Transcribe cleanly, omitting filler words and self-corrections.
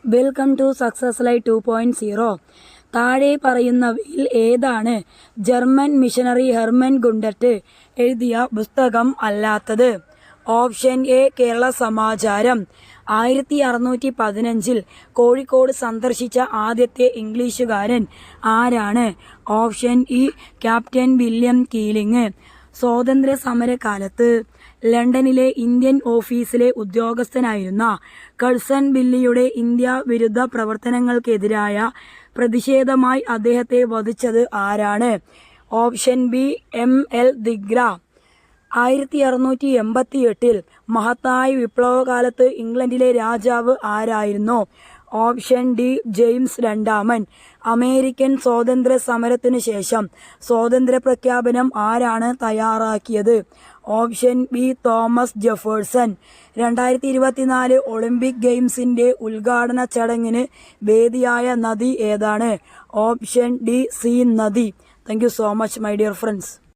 Welcome to success life 2.0. താഴെ പറയുന്നവയിൽ ഏതാണ് ജർമ്മൻ മിഷണറി ഹെർമൻ ഗുണ്ടറ്റ് എഴുതിയ പുസ്തകം അല്ലാത്തത്? Option A Kerala Samacharam. 1615 കോഴിക്കോട് സന്ദർശിച്ച ആദ്യത്തെ ഇംഗ്ലീഷുകാരൻ ആരാണ്? Option E captain William Keeling. സ്വാതന്ത്ര്യ സമരകാലത്ത് ലണ്ടനിലെ ഇന്ത്യൻ ഓഫീസിലെ ഉദ്യോഗസ്ഥനായിരുന്ന കഴ്സൺ ബില്ലിയുടെ ഇന്ത്യ വിരുദ്ധ പ്രവർത്തനങ്ങൾക്കെതിരായ പ്രതിഷേധമായി അദ്ദേഹത്തെ വധിച്ചത് ആരാണ്? Option B ML. ദിഗ്ര. 1688 മഹത്തായ വിപ്ലവകാലത്ത് ഇംഗ്ലണ്ടിലെ രാജാവ് ആരായിരുന്നു? ഓപ്ഷൻ ഡി ജെയിംസ് രണ്ടാമൻ. അമേരിക്കൻ സ്വാതന്ത്ര്യ സമരത്തിനു ശേഷം സ്വാതന്ത്ര്യ പ്രഖ്യാപനം ആരാണ് തയ്യാറാക്കിയത്? Option B Thomas Jefferson. 2024 Olympic ഗെയിംസിന്റെ ഉദ്ഘാടന ചടങ്ങിന് വേദിയായ നദി ഏതാണ്? ഓപ്ഷൻ ഡി സീൻ നദി. Thank you so much my dear friends.